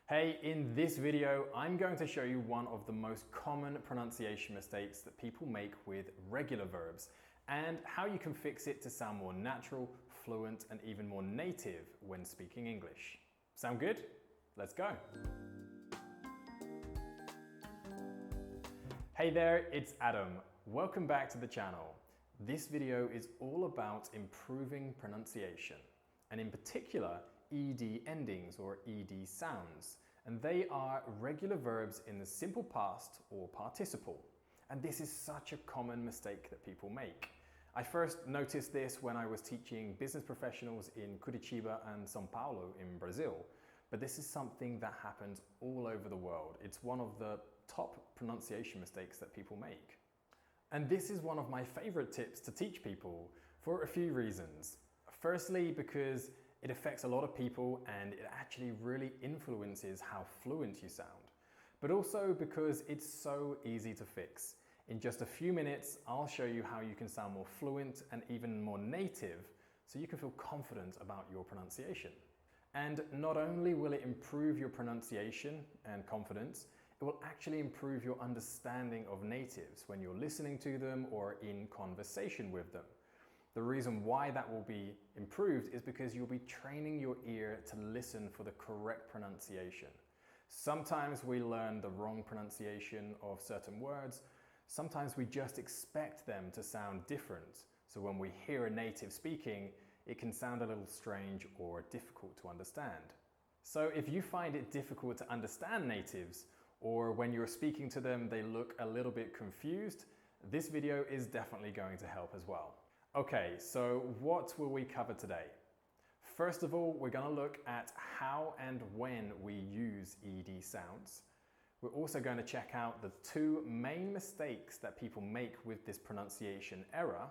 Hey, in this video, I'm going to show you one of the most common pronunciation mistakes that people make with regular verbs and how you can fix it to sound more natural, fluent, and even more native when speaking English. Sound good? Let's go. Hey there, it's Adam. Welcome back to the channel. This video is all about improving pronunciation, and in particular, ED endings or ED sounds, and they are regular verbs in the simple past or participle. And this is such a common mistake that people make. I first noticed this when I was teaching business professionals in Curitiba and São Paulo in Brazil, but this is something that happens all over the world. It's one of the top pronunciation mistakes that people make. And this is one of my favorite tips to teach people for a few reasons. Firstly, because it affects a lot of people and it actually really influences how fluent you sound. But also because it's so easy to fix. In just a few minutes, I'll show you how you can sound more fluent and even more native so you can feel confident about your pronunciation. And not only will it improve your pronunciation and confidence, it will actually improve your understanding of natives when you're listening to them or in conversation with them. The reason why that will be improved is because you'll be training your ear to listen for the correct pronunciation. Sometimes we learn the wrong pronunciation of certain words. Sometimes we just expect them to sound different. So when we hear a native speaking, it can sound a little strange or difficult to understand. So if you find it difficult to understand natives, or when you're speaking to them, they look a little bit confused, this video is definitely going to help as well. Okay, so what will we cover today? First of all, we're going to look at how and when we use ED sounds. We're also going to check out the two main mistakes that people make with this pronunciation error.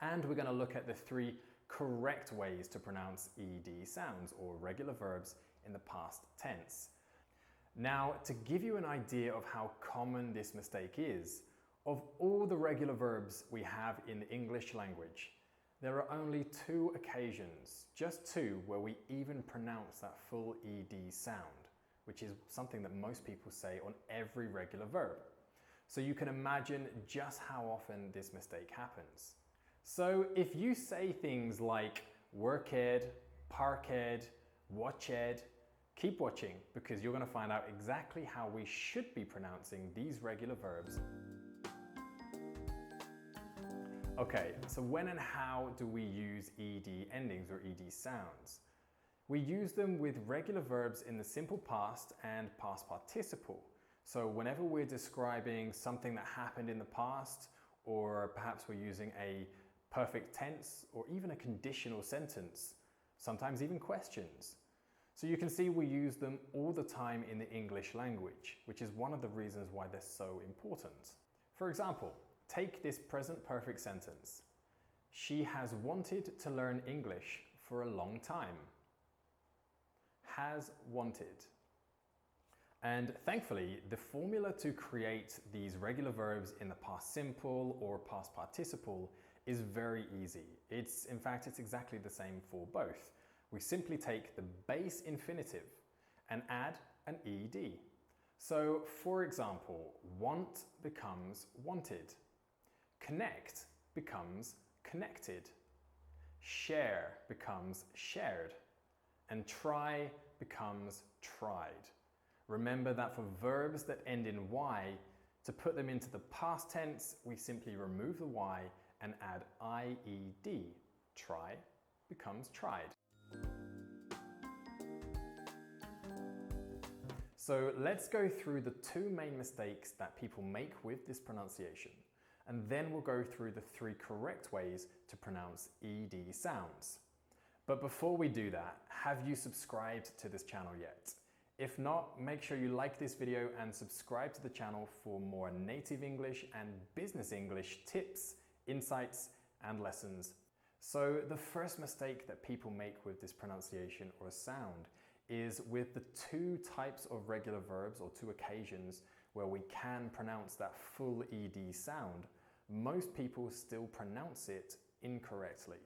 And we're going to look at the three correct ways to pronounce ED sounds or regular verbs in the past tense. Now, to give you an idea of how common this mistake is, of all the regular verbs we have in the English language, there are only two occasions, just two, where we even pronounce that full ED sound, which is something that most people say on every regular verb. So you can imagine just how often this mistake happens. So if you say things like worked, parked, watched, keep watching because you're going to find out exactly how we should be pronouncing these regular verbs. Okay, so when and how do we use ED endings or ED sounds? We use them with regular verbs in the simple past and past participle. So whenever we're describing something that happened in the past, or perhaps we're using a perfect tense or even a conditional sentence, sometimes even questions. So you can see we use them all the time in the English language, which is one of the reasons why they're so important. For example, take this present perfect sentence. She has wanted to learn English for a long time. Has wanted. And thankfully, the formula to create these regular verbs in the past simple or past participle is very easy. In fact, it's exactly the same for both. We simply take the base infinitive and add an ED. So, for example, want becomes wanted. Connect becomes connected. Share becomes shared. And try becomes tried. Remember that for verbs that end in Y, to put them into the past tense, we simply remove the Y and add IED. Try becomes tried. So let's go through the two main mistakes that people make with this pronunciation. And then we'll go through the three correct ways to pronounce ED sounds. But before we do that, have you subscribed to this channel yet? If not, make sure you like this video and subscribe to the channel for more native English and business English tips, insights, and lessons. So the first mistake that people make with this pronunciation or sound is with the two types of regular verbs or two occasions where we can pronounce that full ED sound, most people still pronounce it incorrectly.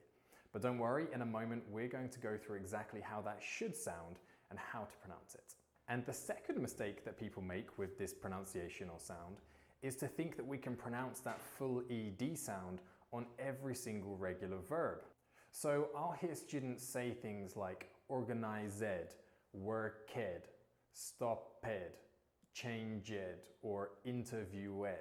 But don't worry, in a moment we're going to go through exactly how that should sound and how to pronounce it. And the second mistake that people make with this pronunciation or sound is to think that we can pronounce that full ED sound on every single regular verb. So I'll hear students say things like organized, worked, stopped, changed, or interviewed.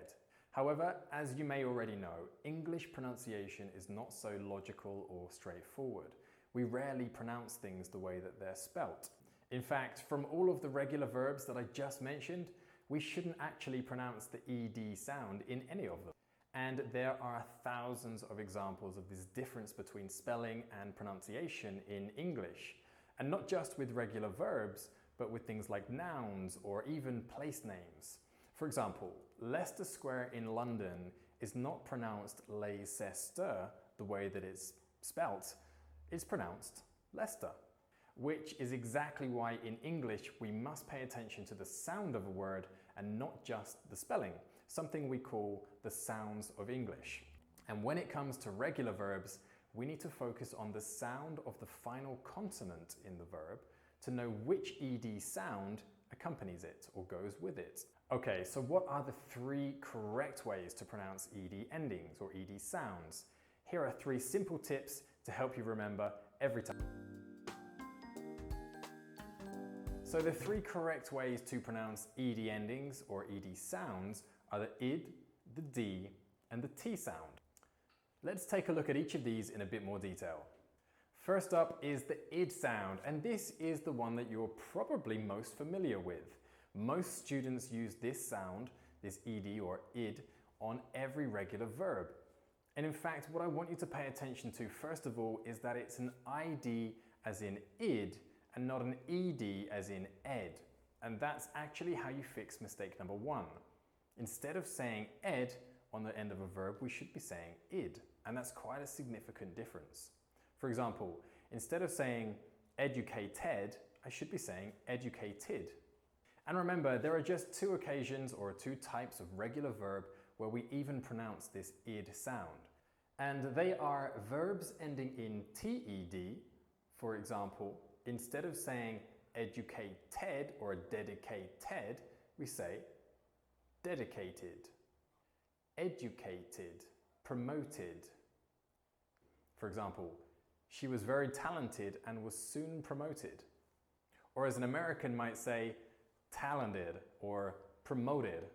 However, as you may already know, English pronunciation is not so logical or straightforward. We rarely pronounce things the way that they're spelt. In fact, from all of the regular verbs that I just mentioned, we shouldn't actually pronounce the ED sound in any of them. And there are thousands of examples of this difference between spelling and pronunciation in English. And not just with regular verbs, but with things like nouns or even place names. For example, Leicester Square in London is not pronounced Leicester the way that it's spelt. It's pronounced Leicester, which is exactly why in English we must pay attention to the sound of a word and not just the spelling, something we call the sounds of English. And when it comes to regular verbs, we need to focus on the sound of the final consonant in the verb to know which ED sound accompanies it or goes with it. Okay, so what are the 3 correct ways to pronounce ED endings or ED sounds? Here are 3 simple tips to help you remember every time. So the 3 correct ways to pronounce ED endings or ED sounds are the id, the d, and the t sound. Let's take a look at each of these in a bit more detail. First up is the id sound, and this is the one that you're probably most familiar with. Most students use this sound, this ed or id, on every regular verb. And in fact, what I want you to pay attention to first of all is that it's an id as in id and not an ed as in ed. And that's actually how you fix mistake number 1. Instead of saying ed on the end of a verb, we should be saying id. And that's quite a significant difference. For example, instead of saying educated, I should be saying educated. And remember, there are just 2 occasions or 2 types of regular verb where we even pronounce this id sound. And they are verbs ending in ted. For example, instead of saying educated or dedicated, we say dedicated, educated, promoted. For example, she was very talented and was soon promoted. Or as an American might say, talented or promoted.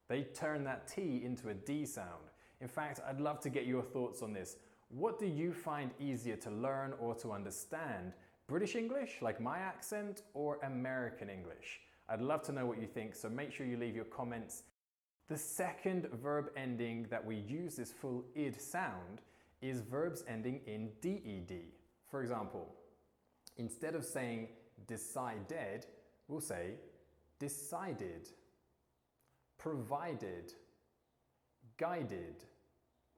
They turn that T into a D sound. In fact, I'd love to get your thoughts on this. What do you find easier to learn or to understand? British English, like my accent, or American English? I'd love to know what you think, so make sure you leave your comments. The second verb ending that we use this full id sound is verbs ending in ded. For example, instead of saying decided, we'll say decided, provided, guided,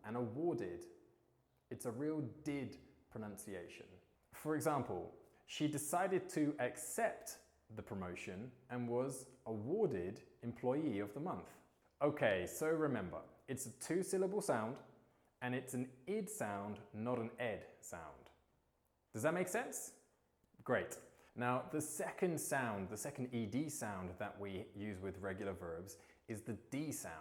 and awarded. It's a real did pronunciation. For example, she decided to accept the promotion and was awarded Employee of the Month. Okay, so remember, it's a 2-syllable sound and it's an id sound, not an ed sound. Does that make sense? Great. Now, the second sound, the second ed sound that we use with regular verbs is the d sound.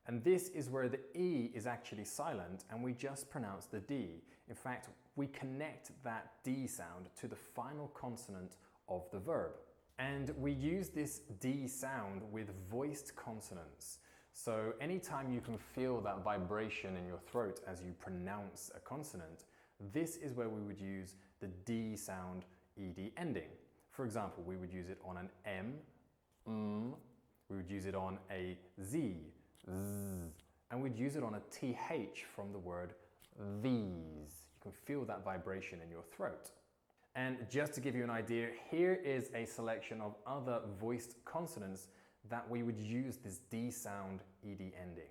And this is where the e is actually silent and we just pronounce the d. In fact, we connect that d sound to the final consonant of the verb. And we use this d sound with voiced consonants. So anytime you can feel that vibration in your throat as you pronounce a consonant, this is where we would use the d sound ed ending. For example, we would use it on an m, we would use it on a z, and we'd use it on a th from the word these. You can feel that vibration in your throat. And just to give you an idea, here is a selection of other voiced consonants that we would use this d sound ed ending.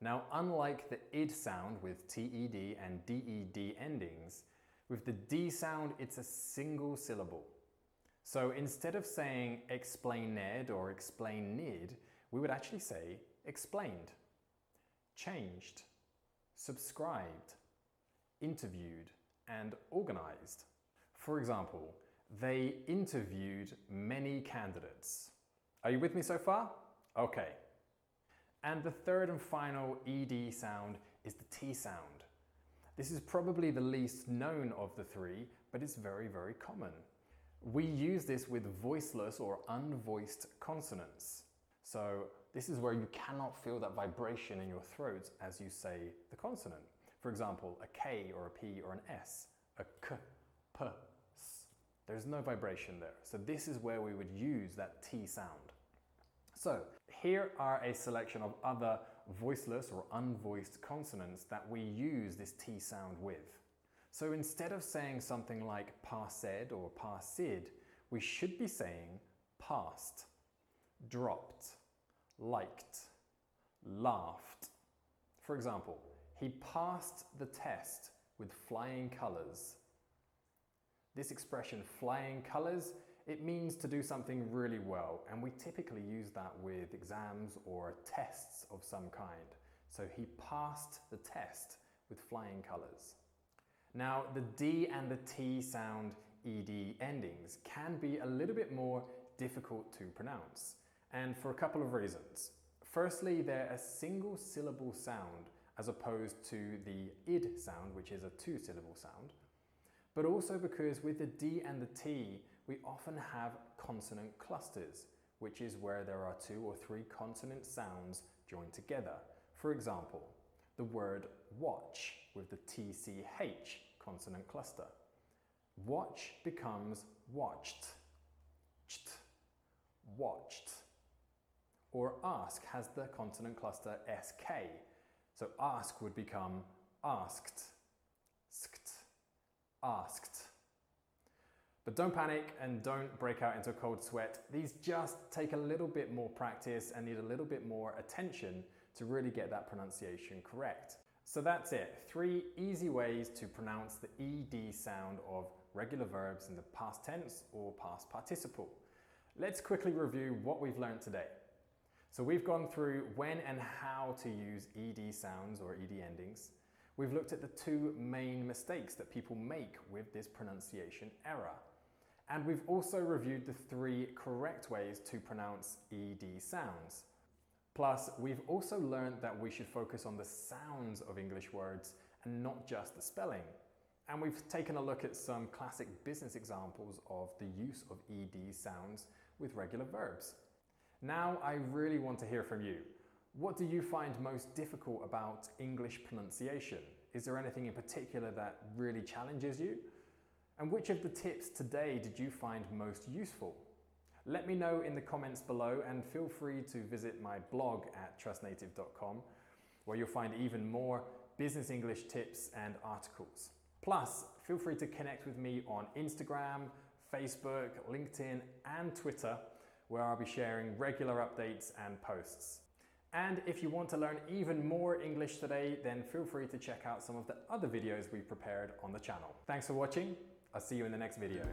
Now, unlike the id sound with ted and ded endings, with the d sound, it's a single syllable. So instead of saying explained or explained, we would actually say explained, changed, subscribed, interviewed, and organized. For example, They interviewed many candidates. Are you with me so far? Okay. And the third and final ed sound is the T sound. This is probably the least known of the three, but it's very, very common. We use this with voiceless or unvoiced consonants. So this is where you cannot feel that vibration in your throat as you say the consonant. For example, a K or a P or an S, a K, P, S. There's no vibration there. So this is where we would use that T sound. So here are a selection of other voiceless or unvoiced consonants that we use this T sound with. So instead of saying something like passed or passed, we should be saying passed, dropped, liked, laughed. For example, he passed the test with flying colours. This expression, flying colours, it means to do something really well, and we typically use that with exams or tests of some kind. So he passed the test with flying colours. Now, the D and the T sound ed endings can be a little bit more difficult to pronounce, and for a couple of reasons. Firstly, they're a single syllable sound as opposed to the id sound, which is a two-syllable sound, but also because with the D and the T, we often have consonant clusters, which is where there are 2 or 3 consonant sounds joined together. For example, the word watch with the TCH consonant cluster. Watch becomes watched, cht, watched. Or ask has the consonant cluster SK, so ask would become asked, skt, asked. But don't panic and don't break out into a cold sweat. These just take a little bit more practice and need a little bit more attention to really get that pronunciation correct. So that's it, 3 easy ways to pronounce the ed sound of regular verbs in the past tense or past participle. Let's quickly review what we've learned today. So we've gone through when and how to use ed sounds or ed endings. We've looked at the 2 main mistakes that people make with this pronunciation error. And we've also reviewed the 3 correct ways to pronounce ed sounds. Plus, we've also learned that we should focus on the sounds of English words and not just the spelling. And we've taken a look at some classic business examples of the use of ed sounds with regular verbs. Now, I really want to hear from you. What do you find most difficult about English pronunciation? Is there anything in particular that really challenges you? And which of the tips today did you find most useful? Let me know in the comments below, and feel free to visit my blog at trustnative.com, where you'll find even more business English tips and articles. Plus, feel free to connect with me on Instagram, Facebook, LinkedIn, and Twitter, where I'll be sharing regular updates and posts. And if you want to learn even more English today, then feel free to check out some of the other videos we've prepared on the channel. Thanks for watching. I'll see you in the next video.